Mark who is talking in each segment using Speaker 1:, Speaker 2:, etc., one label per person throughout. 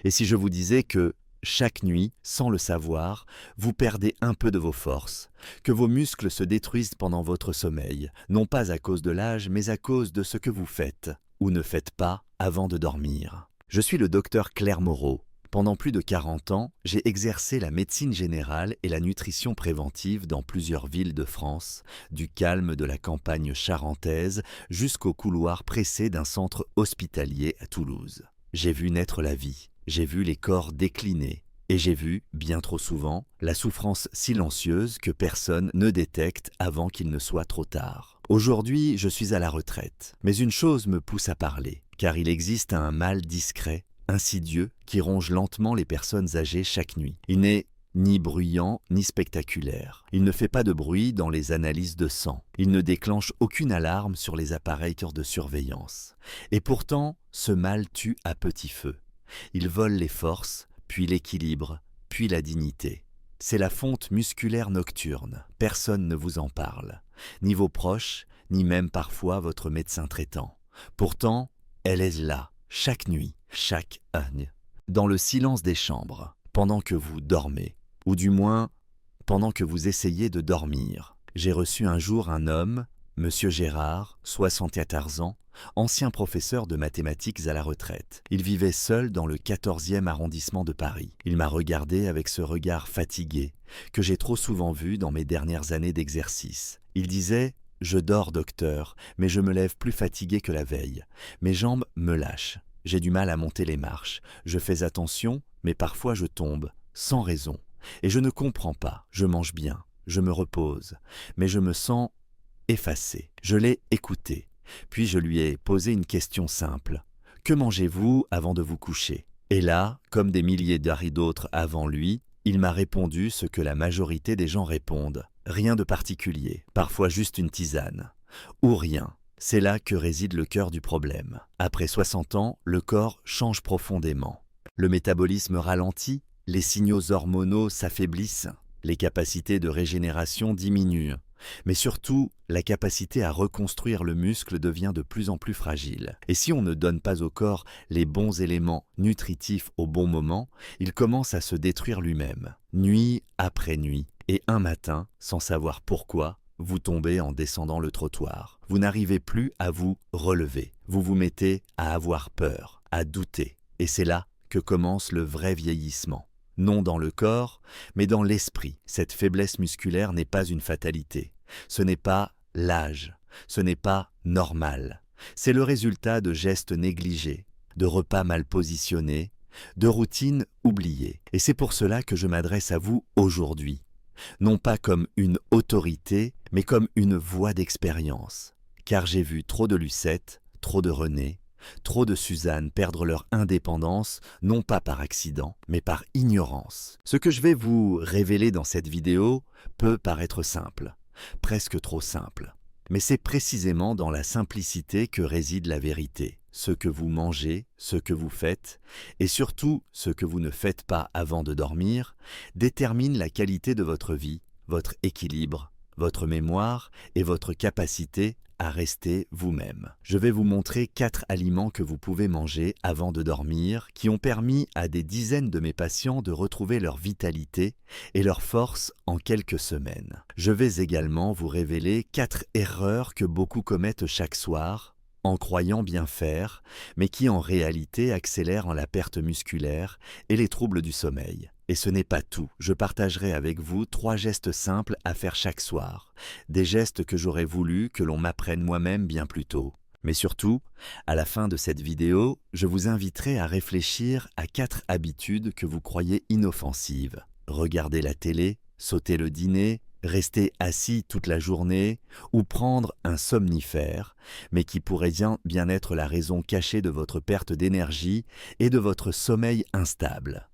Speaker 1: Et si je vous disais que chaque nuit, sans le savoir, vous perdez un peu de vos forces, que vos muscles se détruisent pendant votre sommeil, non pas à cause de l'âge, mais à cause de ce que vous faites ou ne faites pas avant de dormir. Je suis le docteur Claire Moreau. Pendant plus de 40 ans, j'ai exercé la médecine générale et la nutrition préventive dans plusieurs villes de France, du calme de la campagne charentaise jusqu'au couloir pressé d'un centre hospitalier à Toulouse. J'ai vu naître la vie. J'ai vu les corps décliner et j'ai vu, bien trop souvent, la souffrance silencieuse que personne ne détecte avant qu'il ne soit trop tard. Aujourd'hui, je suis à la retraite, mais une chose me pousse à parler, car il existe un mal discret, insidieux, qui ronge lentement les personnes âgées chaque nuit. Il n'est ni bruyant ni spectaculaire. Il ne fait pas de bruit dans les analyses de sang. Il ne déclenche aucune alarme sur les appareils de surveillance. Et pourtant, ce mal tue à petit feu. Il vole les forces, puis l'équilibre, puis la dignité. C'est la fonte musculaire nocturne. Personne ne vous en parle. Ni vos proches, ni même parfois votre médecin traitant. Pourtant, elle est là, chaque nuit, chaque année, dans le silence des chambres, pendant que vous dormez, ou du moins, pendant que vous essayez de dormir. J'ai reçu un jour un homme, Monsieur Gérard, 74 ans, ancien professeur de mathématiques à la retraite. Il vivait seul dans le 14e arrondissement de Paris. Il m'a regardé avec ce regard fatigué que j'ai trop souvent vu dans mes dernières années d'exercice. Il disait « Je dors, docteur, mais je me lève plus fatigué que la veille. Mes jambes me lâchent. J'ai du mal à monter les marches. Je fais attention, mais parfois je tombe, sans raison. Et je ne comprends pas. Je mange bien, je me repose, mais je me sens effacé. Je l'ai écouté. Puis je lui ai posé une question simple. Que mangez-vous avant de vous coucher? Et là, comme des milliers d'autres avant lui, il m'a répondu ce que la majorité des gens répondent. Rien de particulier, parfois juste une tisane. Ou rien. C'est là que réside le cœur du problème. Après 60 ans, le corps change profondément. Le métabolisme ralentit, les signaux hormonaux s'affaiblissent, les capacités de régénération diminuent. Mais surtout, la capacité à reconstruire le muscle devient de plus en plus fragile. Et si on ne donne pas au corps les bons éléments nutritifs au bon moment, il commence à se détruire lui-même, nuit après nuit. Et un matin, sans savoir pourquoi, vous tombez en descendant le trottoir. Vous n'arrivez plus à vous relever. Vous vous mettez à avoir peur, à douter. Et c'est là que commence le vrai vieillissement. Non dans le corps, mais dans l'esprit. Cette faiblesse musculaire n'est pas une fatalité. Ce n'est pas l'âge. Ce n'est pas normal. C'est le résultat de gestes négligés, de repas mal positionnés, de routines oubliées. Et c'est pour cela que je m'adresse à vous aujourd'hui. Non pas comme une autorité, mais comme une voix d'expérience. Car j'ai vu trop de Lucette, trop de René, trop de Suzanne perdre leur indépendance, non pas par accident, mais par ignorance. Ce que je vais vous révéler dans cette vidéo peut paraître simple, presque trop simple. Mais c'est précisément dans la simplicité que réside la vérité. Ce que vous mangez, ce que vous faites, et surtout ce que vous ne faites pas avant de dormir, détermine la qualité de votre vie, votre équilibre, votre mémoire et votre capacité à rester vous-même. Je vais vous montrer 4 aliments que vous pouvez manger avant de dormir qui ont permis à des dizaines de mes patients de retrouver leur vitalité et leur force en quelques semaines. Je vais également vous révéler 4 erreurs que beaucoup commettent chaque soir en croyant bien faire, mais qui en réalité accélèrent la perte musculaire et les troubles du sommeil. Et ce n'est pas tout. Je partagerai avec vous 3 gestes simples à faire chaque soir. Des gestes que j'aurais voulu que l'on m'apprenne moi-même bien plus tôt. Mais surtout, à la fin de cette vidéo, je vous inviterai à réfléchir à 4 habitudes que vous croyez inoffensives. Regarder la télé, sauter le dîner, rester assis toute la journée ou prendre un somnifère, mais qui pourrait bien être la raison cachée de votre perte d'énergie et de votre sommeil instable.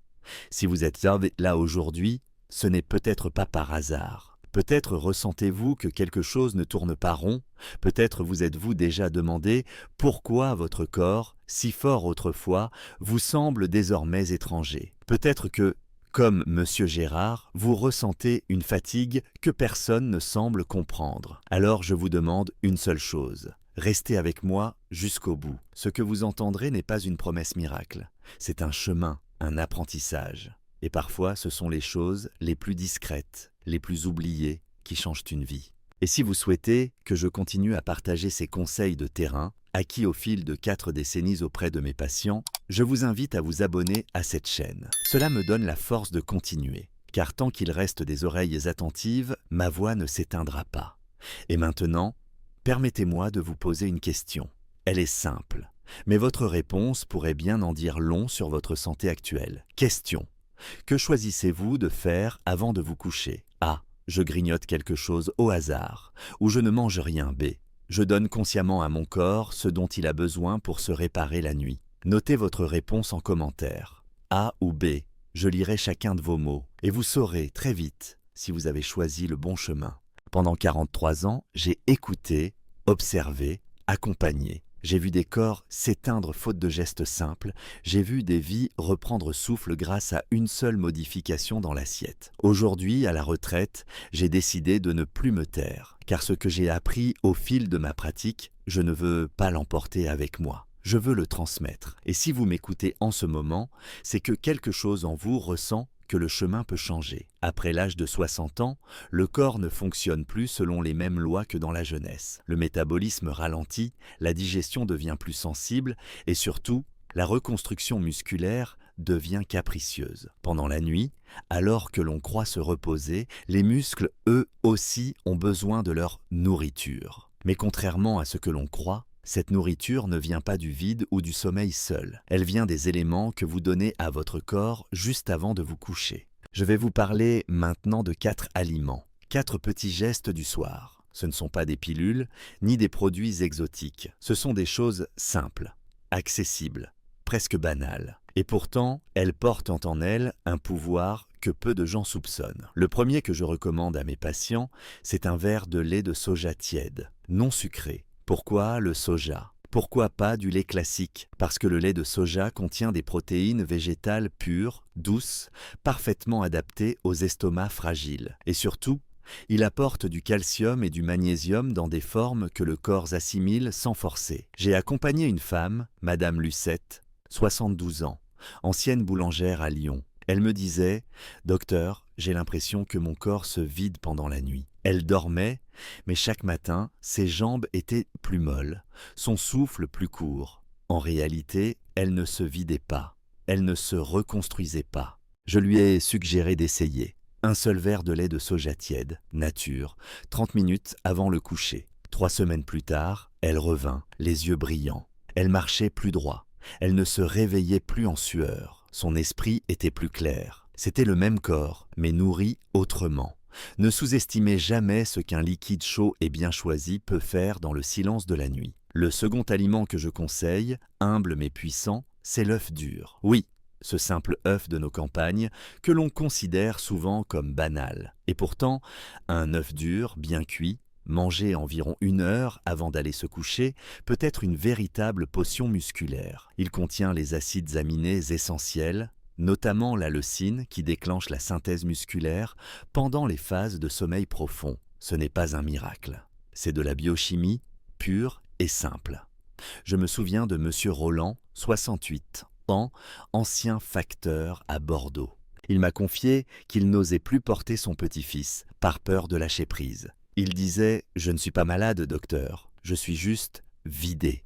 Speaker 1: Si vous êtes là aujourd'hui, ce n'est peut-être pas par hasard. Peut-être ressentez-vous que quelque chose ne tourne pas rond. Peut-être vous êtes-vous déjà demandé pourquoi votre corps, si fort autrefois, vous semble désormais étranger. Peut-être que, comme Monsieur Gérard, vous ressentez une fatigue que personne ne semble comprendre. Alors je vous demande une seule chose. Restez avec moi jusqu'au bout. Ce que vous entendrez n'est pas une promesse miracle. C'est un chemin. un apprentissage. Et parfois, ce sont les choses les plus discrètes, les plus oubliées, qui changent une vie. Et si vous souhaitez que je continue à partager ces conseils de terrain, acquis au fil de 4 décennies auprès de mes patients, je vous invite à vous abonner à cette chaîne. Cela me donne la force de continuer, car tant qu'il reste des oreilles attentives, ma voix ne s'éteindra pas. Et maintenant, permettez-moi de vous poser une question. Elle est simple, mais votre réponse pourrait bien en dire long sur votre santé actuelle. Question. Que choisissez-vous de faire avant de vous coucher? A. Je grignote quelque chose au hasard, ou je ne mange rien. B. Je donne consciemment à mon corps ce dont il a besoin pour se réparer la nuit. Notez votre réponse en commentaire. A ou B. Je lirai chacun de vos mots, et vous saurez très vite si vous avez choisi le bon chemin. Pendant 43 ans, j'ai écouté, observé, accompagné. J'ai vu des corps s'éteindre faute de gestes simples, j'ai vu des vies reprendre souffle grâce à une seule modification dans l'assiette. Aujourd'hui, à la retraite, j'ai décidé de ne plus me taire, car ce que j'ai appris au fil de ma pratique, je ne veux pas l'emporter avec moi. Je veux le transmettre. Et si vous m'écoutez en ce moment, c'est que quelque chose en vous ressent que le chemin peut changer. Après l'âge de 60 ans, le corps ne fonctionne plus selon les mêmes lois que dans la jeunesse. Le métabolisme ralentit, la digestion devient plus sensible et surtout, la reconstruction musculaire devient capricieuse. Pendant la nuit, alors que l'on croit se reposer, les muscles, eux aussi, ont besoin de leur nourriture. Mais contrairement à ce que l'on croit, cette nourriture ne vient pas du vide ou du sommeil seul. Elle vient des éléments que vous donnez à votre corps juste avant de vous coucher. Je vais vous parler maintenant de 4 aliments, 4 petits gestes du soir. Ce ne sont pas des pilules, ni des produits exotiques. Ce sont des choses simples, accessibles, presque banales. Et pourtant, elles portent en elles un pouvoir que peu de gens soupçonnent. Le premier que je recommande à mes patients, c'est un verre de lait de soja tiède, non sucré. Pourquoi le soja? Pourquoi pas du lait classique? Parce que le lait de soja contient des protéines végétales pures, douces, parfaitement adaptées aux estomacs fragiles. Et surtout, il apporte du calcium et du magnésium dans des formes que le corps assimile sans forcer. J'ai accompagné une femme, Madame Lucette, 72 ans, ancienne boulangère à Lyon. Elle me disait « Docteur, j'ai l'impression que mon corps se vide pendant la nuit. » Elle dormait, mais chaque matin, ses jambes étaient plus molles, son souffle plus court. En réalité, elle ne se vidait pas, elle ne se reconstruisait pas. Je lui ai suggéré d'essayer. Un seul verre de lait de soja tiède, nature, 30 minutes avant le coucher. 3 semaines plus tard, elle revint, les yeux brillants. Elle marchait plus droit, elle ne se réveillait plus en sueur. Son esprit était plus clair. C'était le même corps, mais nourri autrement. Ne sous-estimez jamais ce qu'un liquide chaud et bien choisi peut faire dans le silence de la nuit. Le second aliment que je conseille, humble mais puissant, c'est l'œuf dur. Oui, ce simple œuf de nos campagnes que l'on considère souvent comme banal. Et pourtant, un œuf dur, bien cuit, mangé environ 1 heure avant d'aller se coucher, peut être une véritable potion musculaire. Il contient les acides aminés essentiels, notamment la leucine qui déclenche la synthèse musculaire pendant les phases de sommeil profond. Ce n'est pas un miracle. C'est de la biochimie pure et simple. Je me souviens de Monsieur Roland, 68 ans, ancien facteur à Bordeaux. Il m'a confié qu'il n'osait plus porter son petit-fils, par peur de lâcher prise. Il disait « Je ne suis pas malade, docteur, je suis juste vidé ».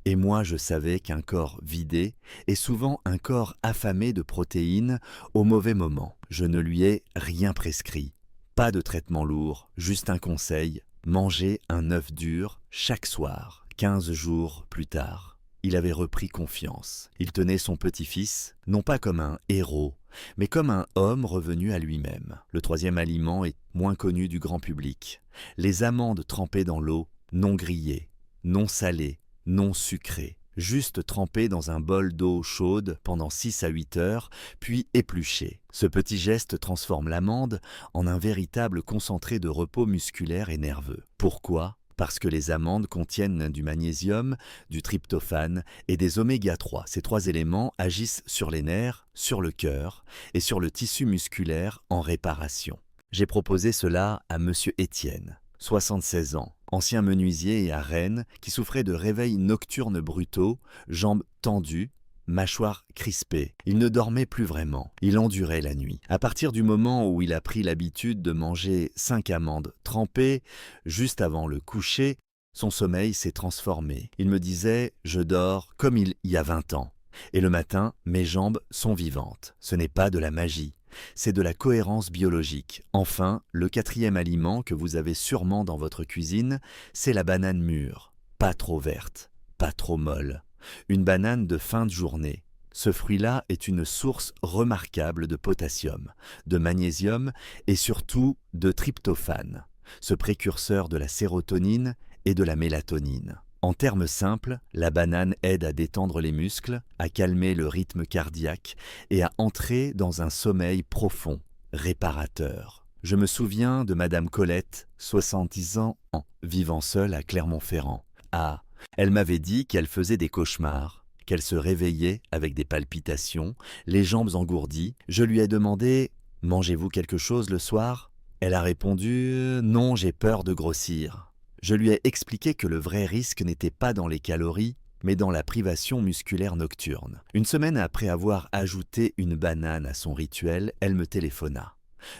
Speaker 1: Et moi, je savais qu'un corps vidé est souvent un corps affamé de protéines au mauvais moment. Je ne lui ai rien prescrit. Pas de traitement lourd, juste un conseil, manger un œuf dur chaque soir. 15 jours plus tard, il avait repris confiance. Il tenait son petit-fils, non pas comme un héros, mais comme un homme revenu à lui-même. Le troisième aliment est moins connu du grand public. Les amandes trempées dans l'eau, non grillées, non salées, non sucrées, juste trempées dans un bol d'eau chaude pendant 6 à 8 heures, puis épluchées. Ce petit geste transforme l'amande en un véritable concentré de repos musculaire et nerveux. Pourquoi ? Parce que les amandes contiennent du magnésium, du tryptophane et des oméga 3. Ces 3 éléments agissent sur les nerfs, sur le cœur et sur le tissu musculaire en réparation. J'ai proposé cela à Monsieur Étienne, 76 ans, ancien menuisier à Rennes qui souffrait de réveils nocturnes brutaux, jambes tendues, mâchoire crispée. Il ne dormait plus vraiment. Il endurait la nuit. À partir du moment où il a pris l'habitude de manger 5 amandes trempées juste avant le coucher, son sommeil s'est transformé. Il me disait « Je dors comme il y a 20 ans ». Et le matin, mes jambes sont vivantes. Ce n'est pas de la magie, c'est de la cohérence biologique. Enfin, le 4e aliment que vous avez sûrement dans votre cuisine, c'est la banane mûre. Pas trop verte, pas trop molle. Une banane de fin de journée. Ce fruit-là est une source remarquable de potassium, de magnésium et surtout de tryptophane, ce précurseur de la sérotonine et de la mélatonine. En termes simples, la banane aide à détendre les muscles, à calmer le rythme cardiaque et à entrer dans un sommeil profond, réparateur. Je me souviens de Madame Colette, 70 ans, vivant seule à Clermont-Ferrand. Ah, elle m'avait dit qu'elle faisait des cauchemars, qu'elle se réveillait avec des palpitations, les jambes engourdies. Je lui ai demandé « Mangez-vous quelque chose le soir ?» Elle a répondu « Non, j'ai peur de grossir ». Je lui ai expliqué que le vrai risque n'était pas dans les calories, mais dans la privation musculaire nocturne. Une semaine après avoir ajouté une banane à son rituel, elle me téléphona.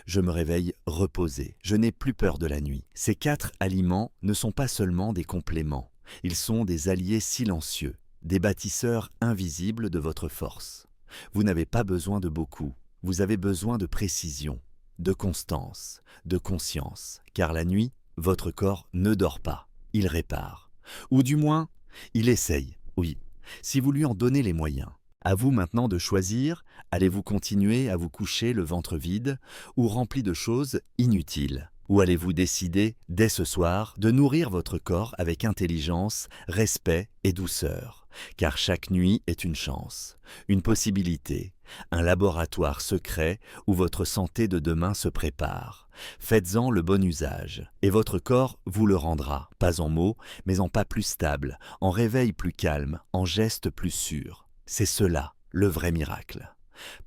Speaker 1: Je me réveille reposé, je n'ai plus peur de la nuit. Ces 4 aliments ne sont pas seulement des compléments, ils sont des alliés silencieux, des bâtisseurs invisibles de votre force. Vous n'avez pas besoin de beaucoup, vous avez besoin de précision, de constance, de conscience, car la nuit, votre corps ne dort pas, il répare. Ou du moins, il essaye, oui, si vous lui en donnez les moyens. À vous maintenant de choisir, allez-vous continuer à vous coucher le ventre vide ou rempli de choses inutiles? Ou allez-vous décider, dès ce soir, de nourrir votre corps avec intelligence, respect et douceur? Car chaque nuit est une chance, une possibilité, un laboratoire secret où votre santé de demain se prépare. Faites-en le bon usage, et votre corps vous le rendra, pas en mots, mais en pas plus stable, en réveil plus calme, en gestes plus sûrs. C'est cela, le vrai miracle.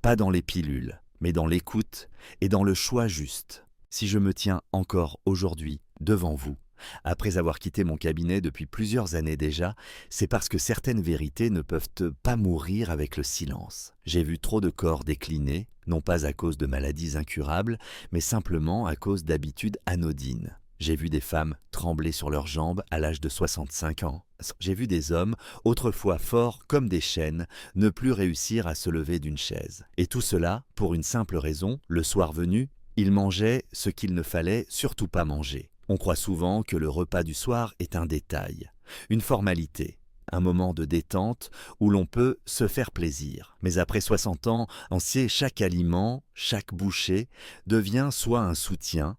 Speaker 1: Pas dans les pilules, mais dans l'écoute et dans le choix juste. Si je me tiens encore aujourd'hui devant vous, après avoir quitté mon cabinet depuis plusieurs années déjà, c'est parce que certaines vérités ne peuvent pas mourir avec le silence. J'ai vu trop de corps décliner, non pas à cause de maladies incurables, mais simplement à cause d'habitudes anodines. J'ai vu des femmes trembler sur leurs jambes à l'âge de 65 ans. J'ai vu des hommes, autrefois forts comme des chênes, ne plus réussir à se lever d'une chaise. Et tout cela pour une simple raison, le soir venu, ils mangeaient ce qu'il ne fallait surtout pas manger. On croit souvent que le repas du soir est un détail, une formalité, un moment de détente où l'on peut se faire plaisir. Mais après 60 ans, on sait chaque aliment, chaque bouchée devient soit un soutien,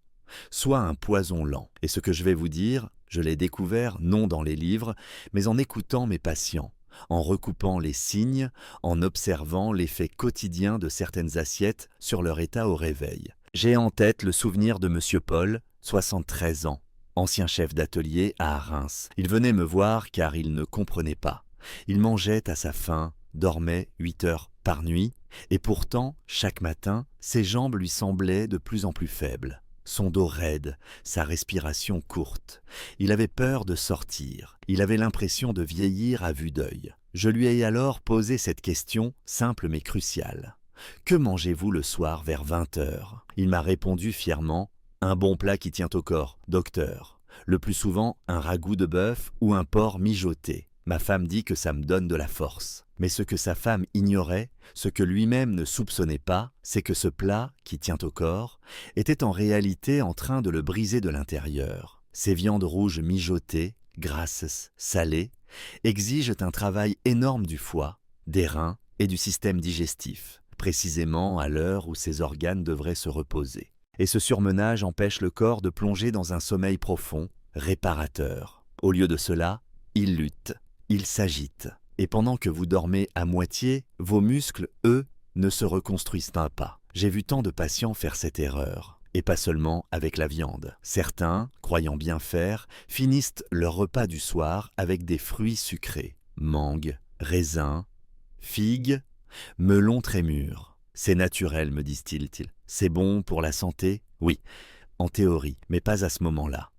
Speaker 1: soit un poison lent. Et ce que je vais vous dire, je l'ai découvert non dans les livres, mais en écoutant mes patients, en recoupant les signes, en observant l'effet quotidien de certaines assiettes sur leur état au réveil. J'ai en tête le souvenir de Monsieur Paul, 73 ans, ancien chef d'atelier à Reims. Il venait me voir car il ne comprenait pas. Il mangeait à sa faim, dormait 8 heures par nuit, et pourtant, chaque matin, ses jambes lui semblaient de plus en plus faibles. Son dos raide, sa respiration courte. Il avait peur de sortir. Il avait l'impression de vieillir à vue d'œil. Je lui ai alors posé cette question, simple mais cruciale. « Que mangez-vous le soir vers 20 heures ?» Il m'a répondu fièrement « Un bon plat qui tient au corps, docteur. Le plus souvent, un ragoût de bœuf ou un porc mijoté. Ma femme dit que ça me donne de la force. » Mais ce que sa femme ignorait, ce que lui-même ne soupçonnait pas, c'est que ce plat, qui tient au corps, était en réalité en train de le briser de l'intérieur. Ces viandes rouges mijotées, grasses, salées, exigent un travail énorme du foie, des reins et du système digestif, précisément à l'heure où ces organes devraient se reposer. Et ce surmenage empêche le corps de plonger dans un sommeil profond, réparateur. Au lieu de cela, il lutte, il s'agite. Et pendant que vous dormez à moitié, vos muscles, eux, ne se reconstruisent pas. J'ai vu tant de patients faire cette erreur. Et pas seulement avec la viande. Certains, croyant bien faire, finissent leur repas du soir avec des fruits sucrés. Mangue, raisin, figues, melon très mûr. C'est naturel, me disent-ils. C'est bon pour la santé? Oui, en théorie, mais pas à ce moment-là.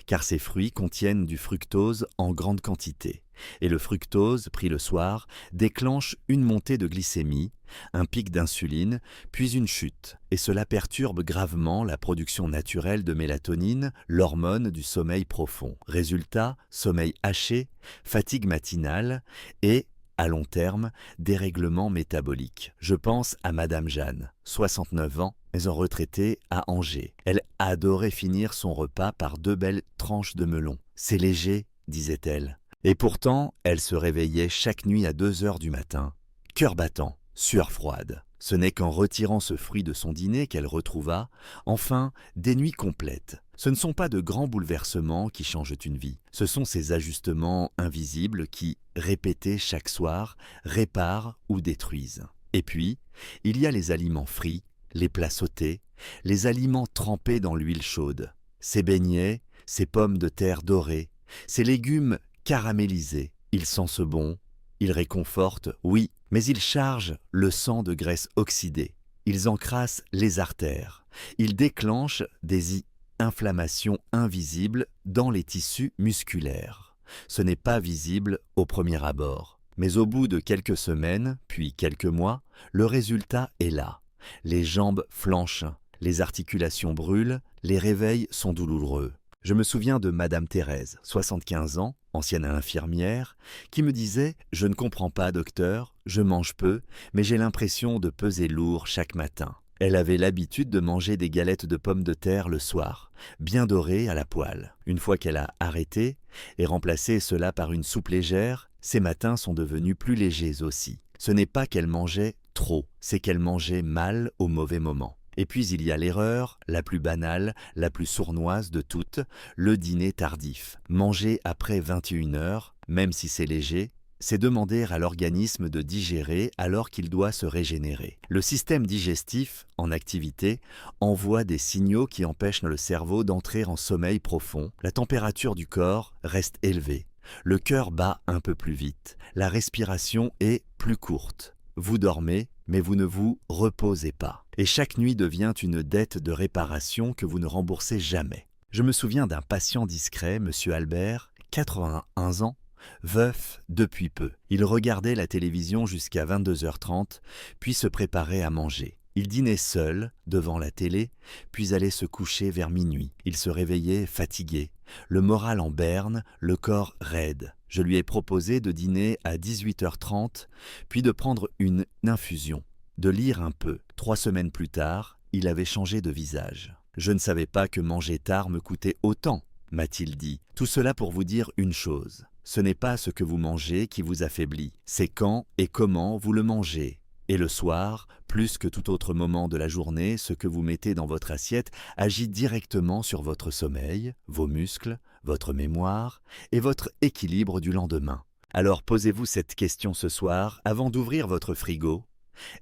Speaker 1: car ces fruits contiennent du fructose en grande quantité. Et le fructose, pris le soir, déclenche une montée de glycémie, un pic d'insuline, puis une chute. Et cela perturbe gravement la production naturelle de mélatonine, l'hormone du sommeil profond. Résultat, sommeil haché, fatigue matinale et, à long terme, dérèglement métabolique. Je pense à Madame Jeanne, 69 ans, maison retraitée à Angers. Elle adorait finir son repas par 2 belles tranches de melon. C'est léger, disait-elle. Et pourtant, elle se réveillait chaque nuit à 2 heures du matin, cœur battant, sueur froide. Ce n'est qu'en retirant ce fruit de son dîner qu'elle retrouva, enfin, des nuits complètes. Ce ne sont pas de grands bouleversements qui changent une vie. Ce sont ces ajustements invisibles qui, répétés chaque soir, réparent ou détruisent. Et puis, il y a les aliments frits, les plats sautés, les aliments trempés dans l'huile chaude, ces beignets, ces pommes de terre dorées, ces légumes caramélisés. Ils sentent bon, ils réconfortent, oui, mais ils chargent le sang de graisse oxydée. Ils encrassent les artères. Ils déclenchent des inflammations invisibles dans les tissus musculaires. Ce n'est pas visible au premier abord. Mais au bout de quelques semaines, puis quelques mois, le résultat est là. Les jambes flanchent, les articulations brûlent, les réveils sont douloureux. Je me souviens de Madame Thérèse, 75 ans, ancienne infirmière, qui me disait « Je ne comprends pas, docteur, je mange peu, mais j'ai l'impression de peser lourd chaque matin. » Elle avait l'habitude de manger des galettes de pommes de terre le soir, bien dorées à la poêle. Une fois qu'elle a arrêté et remplacé cela par une soupe légère, ses matins sont devenus plus légers aussi. Ce n'est pas qu'elle mangeait trop, c'est qu'elle mangeait mal au mauvais moment. Et puis il y a l'erreur, la plus banale, la plus sournoise de toutes, le dîner tardif. Manger après 21 heures, même si c'est léger, c'est demander à l'organisme de digérer alors qu'il doit se régénérer. Le système digestif, en activité, envoie des signaux qui empêchent le cerveau d'entrer en sommeil profond. La température du corps reste élevée. Le cœur bat un peu plus vite. La respiration est plus courte. Vous dormez, mais vous ne vous reposez pas. Et chaque nuit devient une dette de réparation que vous ne remboursez jamais. Je me souviens d'un patient discret, Monsieur Albert, 81 ans, veuf depuis peu. Il regardait la télévision jusqu'à 22h30, puis se préparait à manger. Il dînait seul, devant la télé, puis allait se coucher vers minuit. Il se réveillait fatigué, le moral en berne, le corps raide. Je lui ai proposé de dîner à 18h30, puis de prendre une infusion, de lire un peu. 3 semaines plus tard, il avait changé de visage. « Je ne savais pas que manger tard me coûtait autant », m'a-t-il dit. Tout cela pour vous dire une chose. Ce n'est pas ce que vous mangez qui vous affaiblit, c'est quand et comment vous le mangez. Et le soir, plus que tout autre moment de la journée, ce que vous mettez dans votre assiette agit directement sur votre sommeil, vos muscles, votre mémoire et votre équilibre du lendemain. Alors posez-vous cette question ce soir avant d'ouvrir votre frigo.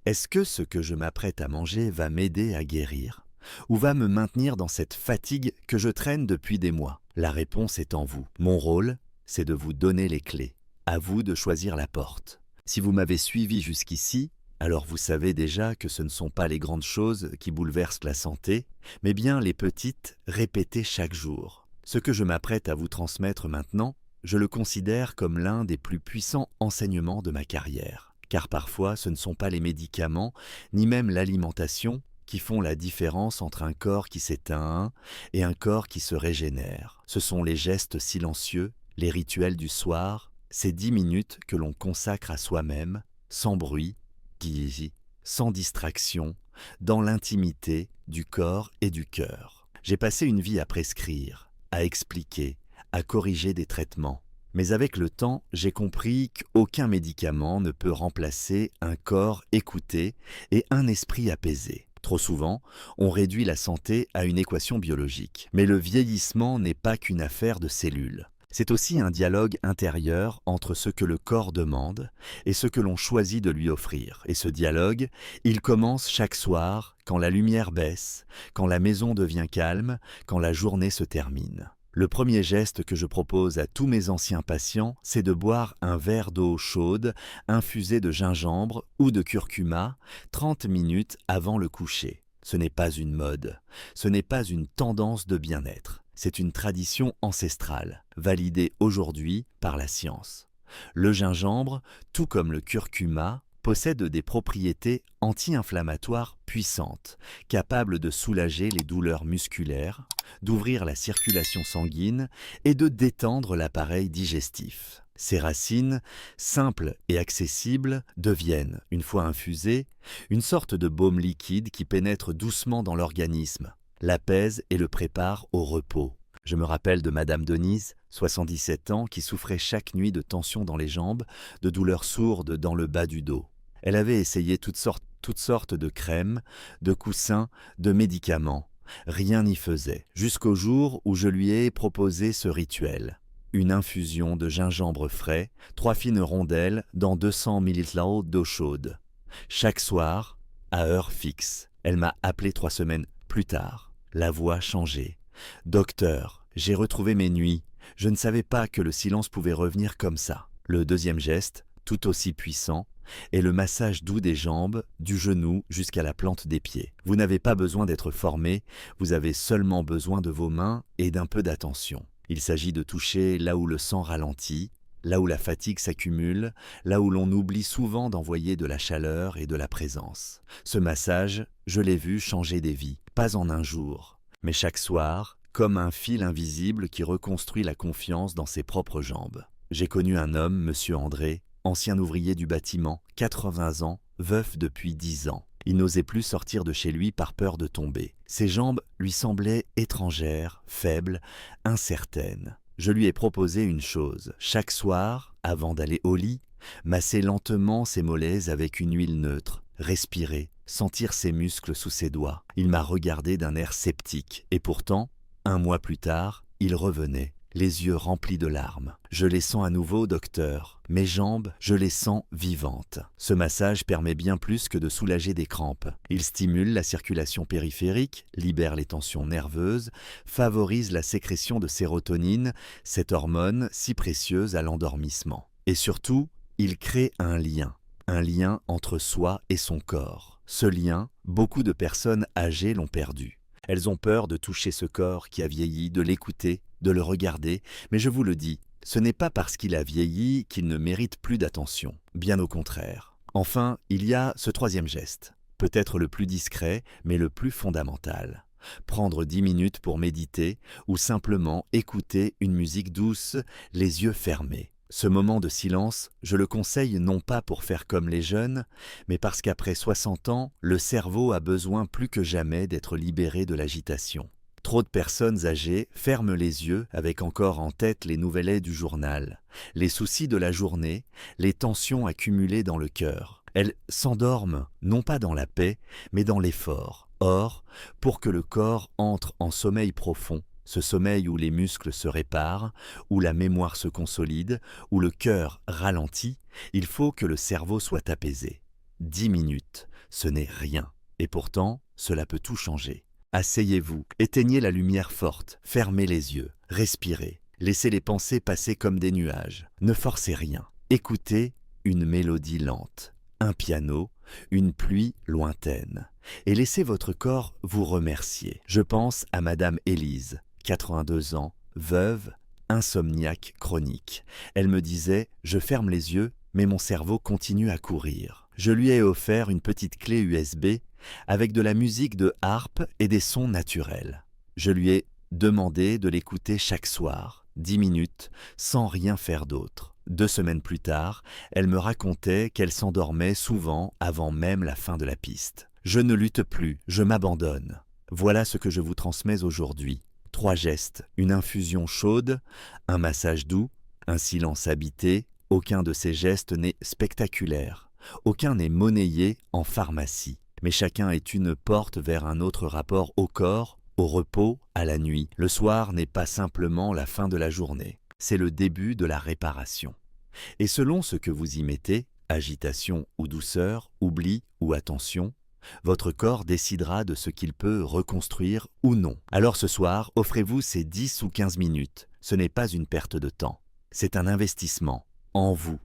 Speaker 1: Est-ce que ce que je m'apprête à manger va m'aider à guérir ou va me maintenir dans cette fatigue que je traîne depuis des mois? La réponse est en vous. Mon rôle, c'est de vous donner les clés. À vous de choisir la porte. Si vous m'avez suivi jusqu'ici, alors vous savez déjà que ce ne sont pas les grandes choses qui bouleversent la santé, mais bien les petites répétées chaque jour. Ce que je m'apprête à vous transmettre maintenant, je le considère comme l'un des plus puissants enseignements de ma carrière. Car parfois, ce ne sont pas les médicaments, ni même l'alimentation, qui font la différence entre un corps qui s'éteint et un corps qui se régénère. Ce sont les gestes silencieux, les rituels du soir, ces 10 minutes que l'on consacre à soi-même, sans bruit, sans distraction, dans l'intimité du corps et du cœur. J'ai passé une vie à prescrire, à expliquer, à corriger des traitements. Mais avec le temps, j'ai compris qu'aucun médicament ne peut remplacer un corps écouté et un esprit apaisé. Trop souvent, on réduit la santé à une équation biologique. Mais le vieillissement n'est pas qu'une affaire de cellules. C'est aussi un dialogue intérieur entre ce que le corps demande et ce que l'on choisit de lui offrir. Et ce dialogue, il commence chaque soir, quand la lumière baisse, quand la maison devient calme, quand la journée se termine. Le premier geste que je propose à tous mes anciens patients, c'est de boire un verre d'eau chaude infusée de gingembre ou de curcuma 30 minutes avant le coucher. Ce n'est pas une mode, ce n'est pas une tendance de bien-être. c'est une tradition ancestrale, validée aujourd'hui par la science. Le gingembre, tout comme le curcuma, possède des propriétés anti-inflammatoires puissantes, capables de soulager les douleurs musculaires, d'ouvrir la circulation sanguine et de détendre l'appareil digestif. Ces racines, simples et accessibles, deviennent, une fois infusées, une sorte de baume liquide qui pénètre doucement dans l'organisme, l'apaise et le prépare au repos. Je me rappelle de Madame Denise, 77 ans, qui souffrait chaque nuit de tensions dans les jambes, de douleurs sourdes dans le bas du dos. Elle avait essayé toutes sortes de crèmes, de coussins, de médicaments. Rien n'y faisait, jusqu'au jour où je lui ai proposé ce rituel. Une infusion de gingembre frais, 3 fines rondelles dans 200 ml d'eau chaude. Chaque soir, à heure fixe. Elle m'a appelé 3 semaines plus tard. La voix changeait. « Docteur, j'ai retrouvé mes nuits. Je ne savais pas que le silence pouvait revenir comme ça. » Le deuxième geste, tout aussi puissant, est le massage doux des jambes, du genou jusqu'à la plante des pieds. Vous n'avez pas besoin d'être formé, vous avez seulement besoin de vos mains et d'un peu d'attention. Il s'agit de toucher là où le sang ralentit, là où la fatigue s'accumule, là où l'on oublie souvent d'envoyer de la chaleur et de la présence. Ce massage, je l'ai vu changer des vies, pas en un jour, mais chaque soir, comme un fil invisible qui reconstruit la confiance dans ses propres jambes. J'ai connu un homme, Monsieur André, ancien ouvrier du bâtiment, 80 ans, veuf depuis 10 ans. Il n'osait plus sortir de chez lui par peur de tomber. Ses jambes lui semblaient étrangères, faibles, incertaines. Je lui ai proposé une chose. Chaque soir, avant d'aller au lit, masser lentement ses mollets avec une huile neutre, respirer, sentir ses muscles sous ses doigts. Il m'a regardé d'un air sceptique. Et pourtant, 1 mois plus tard, il revenait, les yeux remplis de larmes. Je les sens à nouveau, docteur. Mes jambes, je les sens vivantes. Ce massage permet bien plus que de soulager des crampes. Il stimule la circulation périphérique, libère les tensions nerveuses, favorise la sécrétion de sérotonine, cette hormone si précieuse à l'endormissement. Et surtout, il crée un lien entre soi et son corps. Ce lien, beaucoup de personnes âgées l'ont perdu. Elles ont peur de toucher ce corps qui a vieilli, de l'écouter, de le regarder, mais je vous le dis, ce n'est pas parce qu'il a vieilli qu'il ne mérite plus d'attention, bien au contraire. Enfin, il y a ce 3e geste, peut-être le plus discret, mais le plus fondamental. Prendre 10 minutes pour méditer ou simplement écouter une musique douce, les yeux fermés. Ce moment de silence, je le conseille non pas pour faire comme les jeunes, mais parce qu'après 60 ans, le cerveau a besoin plus que jamais d'être libéré de l'agitation. Trop de personnes âgées ferment les yeux avec encore en tête les nouvellets du journal, les soucis de la journée, les tensions accumulées dans le cœur. Elles s'endorment, non pas dans la paix, mais dans l'effort. Or, pour que le corps entre en sommeil profond, ce sommeil où les muscles se réparent, où la mémoire se consolide, où le cœur ralentit, il faut que le cerveau soit apaisé. 10 minutes, ce n'est rien. Et pourtant, cela peut tout changer. Asseyez-vous, éteignez la lumière forte, fermez les yeux, respirez, laissez les pensées passer comme des nuages. Ne forcez rien. Écoutez une mélodie lente, un piano, une pluie lointaine. Et laissez votre corps vous remercier. Je pense à Madame Élise, 82 ans, veuve, insomniaque chronique. Elle me disait « Je ferme les yeux, mais mon cerveau continue à courir ». Je lui ai offert une petite clé USB avec de la musique de harpe et des sons naturels. Je lui ai demandé de l'écouter chaque soir, 10 minutes, sans rien faire d'autre. 2 semaines plus tard, elle me racontait qu'elle s'endormait souvent avant même la fin de la piste. Je ne lutte plus, je m'abandonne. Voilà ce que je vous transmets aujourd'hui. 3 gestes, une infusion chaude, un massage doux, un silence habité. Aucun de ces gestes n'est spectaculaire. Aucun n'est monnayé en pharmacie. Mais chacun est une porte vers un autre rapport au corps, au repos, à la nuit. Le soir n'est pas simplement la fin de la journée. C'est le début de la réparation. Et selon ce que vous y mettez, agitation ou douceur, oubli ou attention, votre corps décidera de ce qu'il peut reconstruire ou non. Alors ce soir, offrez-vous ces 10 ou 15 minutes. Ce n'est pas une perte de temps. C'est un investissement en vous,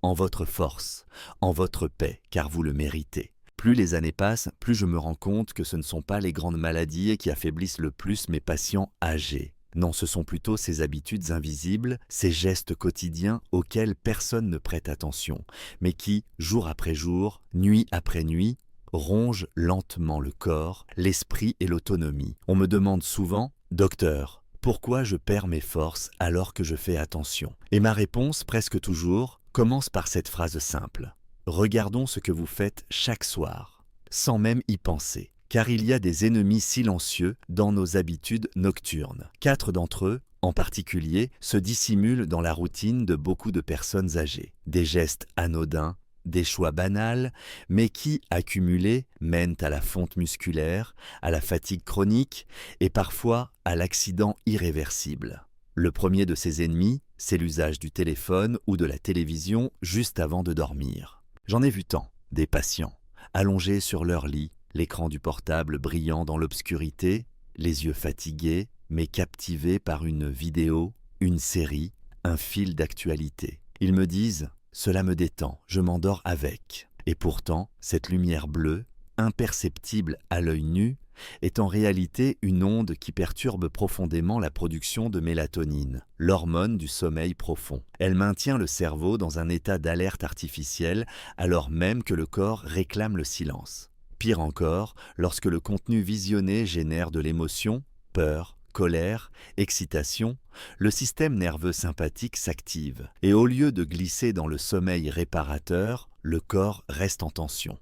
Speaker 1: en votre force, en votre paix, car vous le méritez. Plus les années passent, plus je me rends compte que ce ne sont pas les grandes maladies qui affaiblissent le plus mes patients âgés. Non, ce sont plutôt ces habitudes invisibles, ces gestes quotidiens auxquels personne ne prête attention, mais qui, jour après jour, nuit après nuit, rongent lentement le corps, l'esprit et l'autonomie. On me demande souvent, docteur, pourquoi je perds mes forces alors que je fais attention? Et ma réponse, presque toujours, commence par cette phrase simple. Regardons ce que vous faites chaque soir, sans même y penser. Car il y a des ennemis silencieux dans nos habitudes nocturnes. 4 d'entre eux, en particulier, se dissimulent dans la routine de beaucoup de personnes âgées. Des gestes anodins, des choix banals, mais qui, accumulés, mènent à la fonte musculaire, à la fatigue chronique et parfois à l'accident irréversible. Le premier de ces ennemis, c'est l'usage du téléphone ou de la télévision juste avant de dormir. J'en ai vu tant, des patients, allongés sur leur lit, l'écran du portable brillant dans l'obscurité, les yeux fatigués, mais captivés par une vidéo, une série, un fil d'actualité. Ils me disent « Cela me détend, je m'endors avec ». Et pourtant, cette lumière bleue, imperceptible à l'œil nu, est en réalité une onde qui perturbe profondément la production de mélatonine, l'hormone du sommeil profond. Elle maintient le cerveau dans un état d'alerte artificielle alors même que le corps réclame le silence. Pire encore, lorsque le contenu visionné génère de l'émotion, peur, colère, excitation, le système nerveux sympathique s'active et au lieu de glisser dans le sommeil réparateur, le corps reste en tension.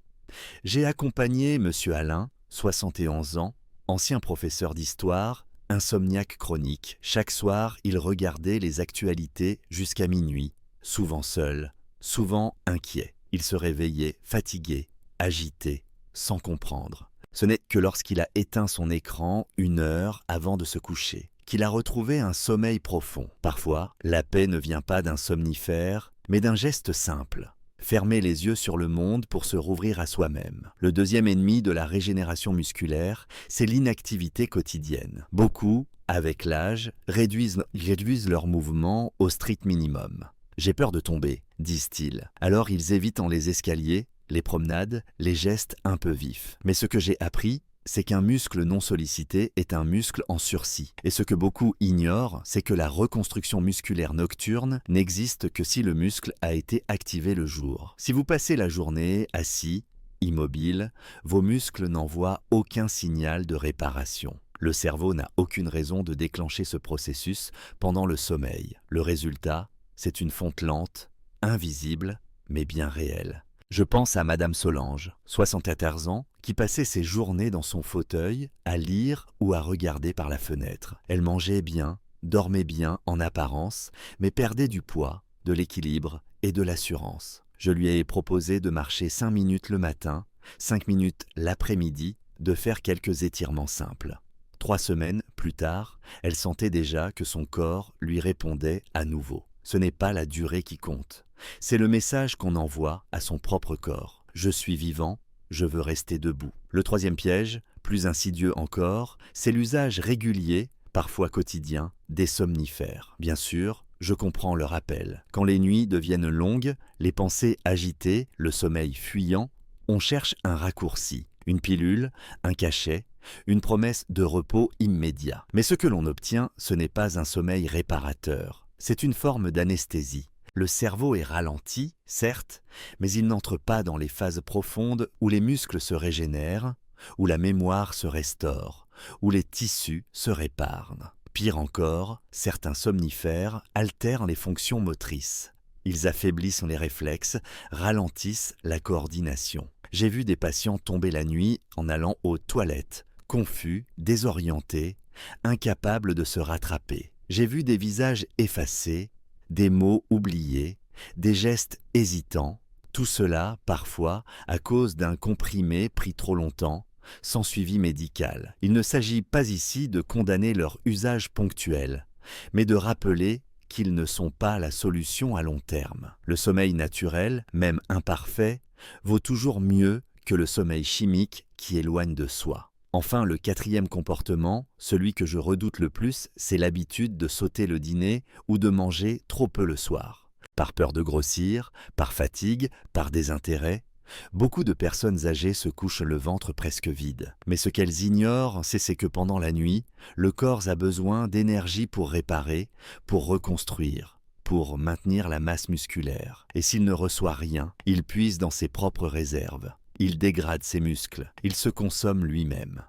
Speaker 1: J'ai accompagné M. Alain, 71 ans, ancien professeur d'histoire, insomniaque chronique. Chaque soir, il regardait les actualités jusqu'à minuit, souvent seul, souvent inquiet. Il se réveillait fatigué, agité, sans comprendre. Ce n'est que lorsqu'il a éteint son écran 1 heure avant de se coucher qu'il a retrouvé un sommeil profond. Parfois, la paix ne vient pas d'un somnifère, mais d'un geste simple. Fermer les yeux sur le monde pour se rouvrir à soi-même. Le deuxième ennemi de la régénération musculaire, c'est l'inactivité quotidienne. Beaucoup, avec l'âge, réduisent leurs mouvements au strict minimum. « J'ai peur de tomber », disent-ils. Alors ils évitent les escaliers, les promenades, les gestes un peu vifs. Mais ce que j'ai appris, c'est qu'un muscle non sollicité est un muscle en sursis. Et ce que beaucoup ignorent, c'est que la reconstruction musculaire nocturne n'existe que si le muscle a été activé le jour. Si vous passez la journée assis, immobile, vos muscles n'envoient aucun signal de réparation. Le cerveau n'a aucune raison de déclencher ce processus pendant le sommeil. Le résultat, c'est une fonte lente, invisible, mais bien réelle. Je pense à Madame Solange, 74 ans, qui passait ses journées dans son fauteuil, à lire ou à regarder par la fenêtre. Elle mangeait bien, dormait bien en apparence, mais perdait du poids, de l'équilibre et de l'assurance. Je lui ai proposé de marcher 5 minutes le matin, 5 minutes l'après-midi, de faire quelques étirements simples. 3 semaines plus tard, elle sentait déjà que son corps lui répondait à nouveau. Ce n'est pas la durée qui compte. C'est le message qu'on envoie à son propre corps. Je suis vivant, je veux rester debout. Le troisième piège, plus insidieux encore, c'est l'usage régulier, parfois quotidien, des somnifères. Bien sûr, je comprends le rappel. Quand les nuits deviennent longues, les pensées agitées, le sommeil fuyant, on cherche un raccourci, une pilule, un cachet, une promesse de repos immédiat. Mais ce que l'on obtient, ce n'est pas un sommeil réparateur, c'est une forme d'anesthésie. Le cerveau est ralenti, certes, mais il n'entre pas dans les phases profondes où les muscles se régénèrent, où la mémoire se restaure, où les tissus se réparent. Pire encore, certains somnifères altèrent les fonctions motrices. Ils affaiblissent les réflexes, ralentissent la coordination. J'ai vu des patients tomber la nuit en allant aux toilettes, confus, désorientés, incapables de se rattraper. J'ai vu des visages effacés, des mots oubliés, des gestes hésitants, tout cela, parfois, à cause d'un comprimé pris trop longtemps, sans suivi médical. Il ne s'agit pas ici de condamner leur usage ponctuel, mais de rappeler qu'ils ne sont pas la solution à long terme. Le sommeil naturel, même imparfait, vaut toujours mieux que le sommeil chimique qui éloigne de soi. Enfin, le quatrième comportement, celui que je redoute le plus, c'est l'habitude de sauter le dîner ou de manger trop peu le soir. Par peur de grossir, par fatigue, par désintérêt, Beaucoup de personnes âgées se couchent le ventre presque vide. Mais ce qu'elles ignorent, c'est que pendant la nuit, le corps a besoin d'énergie pour réparer, pour reconstruire, pour maintenir la masse musculaire. Et s'il ne reçoit rien, il puise dans ses propres réserves. Il dégrade ses muscles, il se consomme lui-même.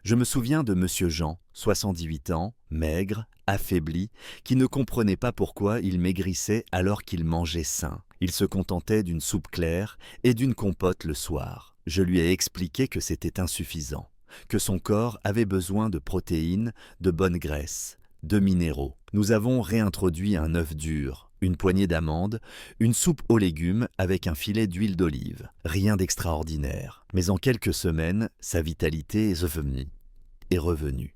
Speaker 1: Je me souviens de Monsieur Jean, 78 ans, maigre, affaibli, qui ne comprenait pas pourquoi il maigrissait alors qu'il mangeait sain. Il se contentait d'une soupe claire et d'une compote le soir. Je lui ai expliqué que c'était insuffisant, que son corps avait besoin de protéines, de bonnes graisses, de minéraux. Nous avons réintroduit un œuf dur, une poignée d'amandes, une soupe aux légumes avec un filet d'huile d'olive. Rien d'extraordinaire. Mais en quelques semaines, sa vitalité est revenue.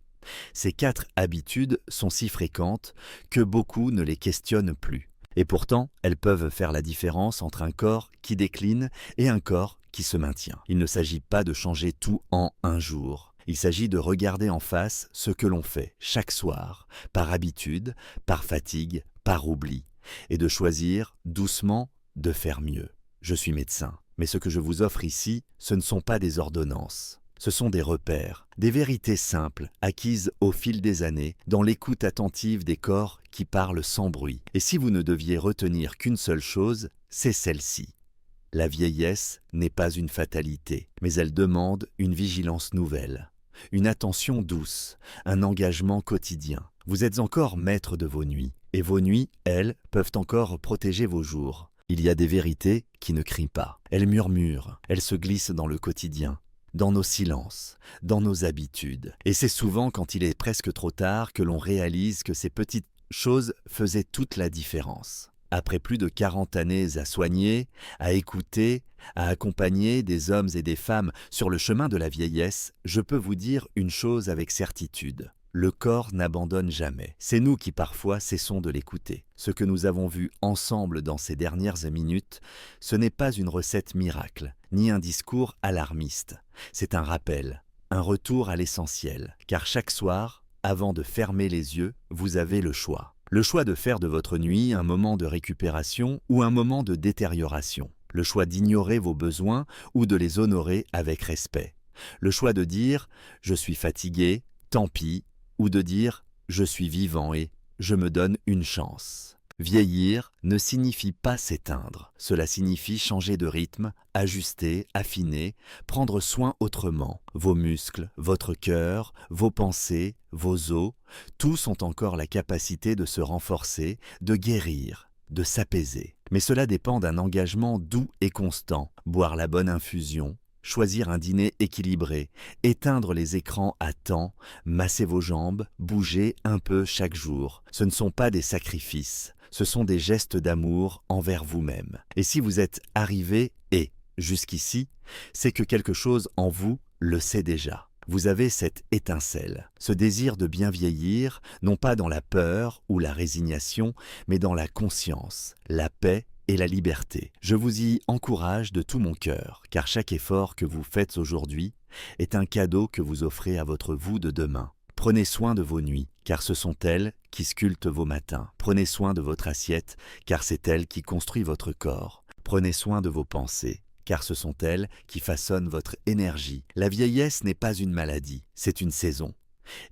Speaker 1: Ces 4 habitudes sont si fréquentes que beaucoup ne les questionnent plus. Et pourtant, elles peuvent faire la différence entre un corps qui décline et un corps qui se maintient. Il ne s'agit pas de changer tout en un jour. Il s'agit de regarder en face ce que l'on fait chaque soir, par habitude, par fatigue, par oubli, et de choisir doucement de faire mieux. Je suis médecin, mais ce que je vous offre ici, ce ne sont pas des ordonnances. Ce sont des repères, des vérités simples, acquises au fil des années, dans l'écoute attentive des corps qui parlent sans bruit. Et si vous ne deviez retenir qu'une seule chose, c'est celle-ci. La vieillesse n'est pas une fatalité, mais elle demande une vigilance nouvelle, une attention douce, un engagement quotidien. Vous êtes encore maître de vos nuits, et vos nuits, elles, peuvent encore protéger vos jours. Il y a des vérités qui ne crient pas. Elles murmurent, elles se glissent dans le quotidien, dans nos silences, dans nos habitudes. Et c'est souvent quand il est presque trop tard que l'on réalise que ces petites choses faisaient toute la différence. Après plus de 40 années à soigner, à écouter, à accompagner des hommes et des femmes sur le chemin de la vieillesse, je peux vous dire une chose avec certitude. Le corps n'abandonne jamais. C'est nous qui parfois cessons de l'écouter. Ce que nous avons vu ensemble dans ces dernières minutes, ce n'est pas une recette miracle, ni un discours alarmiste. C'est un rappel, un retour à l'essentiel. Car chaque soir, avant de fermer les yeux, vous avez le choix. Le choix de faire de votre nuit un moment de récupération ou un moment de détérioration. Le choix d'ignorer vos besoins ou de les honorer avec respect. Le choix de dire « je suis fatigué, tant pis » ou de dire « je suis vivant et je me donne une chance ». Vieillir ne signifie pas s'éteindre. Cela signifie changer de rythme, ajuster, affiner, prendre soin autrement. Vos muscles, votre cœur, vos pensées, vos os, tous ont encore la capacité de se renforcer, de guérir, de s'apaiser. Mais cela dépend d'un engagement doux et constant. Boire la bonne infusion, choisir un dîner équilibré, éteindre les écrans à temps, masser vos jambes, bouger un peu chaque jour. Ce ne sont pas des sacrifices, ce sont des gestes d'amour envers vous-même. Et si vous êtes arrivé jusqu'ici, c'est que quelque chose en vous le sait déjà. Vous avez cette étincelle, ce désir de bien vieillir, non pas dans la peur ou la résignation, mais dans la conscience, la paix et la liberté. Je vous y encourage de tout mon cœur, car chaque effort que vous faites aujourd'hui est un cadeau que vous offrez à votre vous de demain. Prenez soin de vos nuits, car ce sont elles qui sculptent vos matins. Prenez soin de votre assiette, car c'est elle qui construit votre corps. Prenez soin de vos pensées, car ce sont elles qui façonnent votre énergie. La vieillesse n'est pas une maladie, c'est une saison.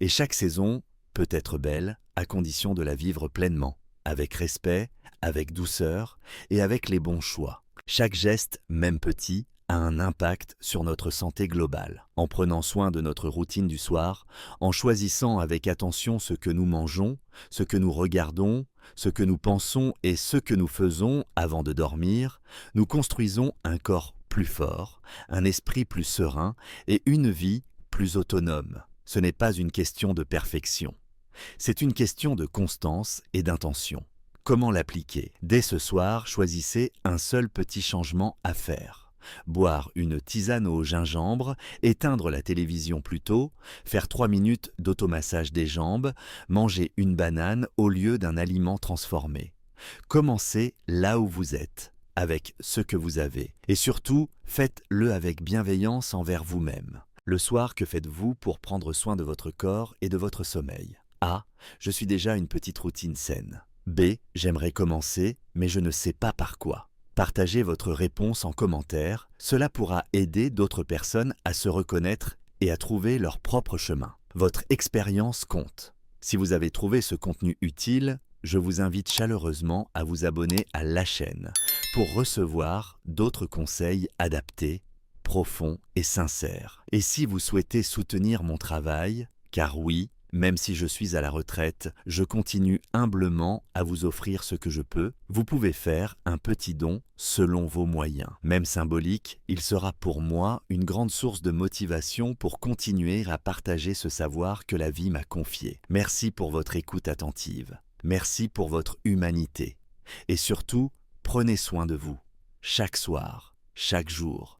Speaker 1: Et chaque saison peut être belle, à condition de la vivre pleinement, avec respect, avec douceur et avec les bons choix. Chaque geste, même petit, a un impact sur notre santé globale. En prenant soin de notre routine du soir, en choisissant avec attention ce que nous mangeons, ce que nous regardons, ce que nous pensons et ce que nous faisons avant de dormir, nous construisons un corps plus fort, un esprit plus serein et une vie plus autonome. Ce n'est pas une question de perfection. C'est une question de constance et d'intention. Comment l'appliquer? Dès ce soir, choisissez un seul petit changement à faire. Boire une tisane au gingembre, éteindre la télévision plus tôt, faire 3 minutes d'automassage des jambes, manger une banane au lieu d'un aliment transformé. Commencez là où vous êtes, avec ce que vous avez. Et surtout, faites-le avec bienveillance envers vous-même. Le soir, que faites-vous pour prendre soin de votre corps et de votre sommeil? A. Je suis déjà une petite routine saine. B. J'aimerais commencer, mais je ne sais pas par quoi. Partagez votre réponse en commentaire, cela pourra aider d'autres personnes à se reconnaître et à trouver leur propre chemin. Votre expérience compte. Si vous avez trouvé ce contenu utile, je vous invite chaleureusement à vous abonner à la chaîne pour recevoir d'autres conseils adaptés, profonds et sincères. Et si vous souhaitez soutenir mon travail, car oui, même si je suis à la retraite, je continue humblement à vous offrir ce que je peux, vous pouvez faire un petit don selon vos moyens. Même symbolique, il sera pour moi une grande source de motivation pour continuer à partager ce savoir que la vie m'a confié. Merci pour votre écoute attentive. Merci pour votre humanité. Et surtout, prenez soin de vous, chaque soir, chaque jour.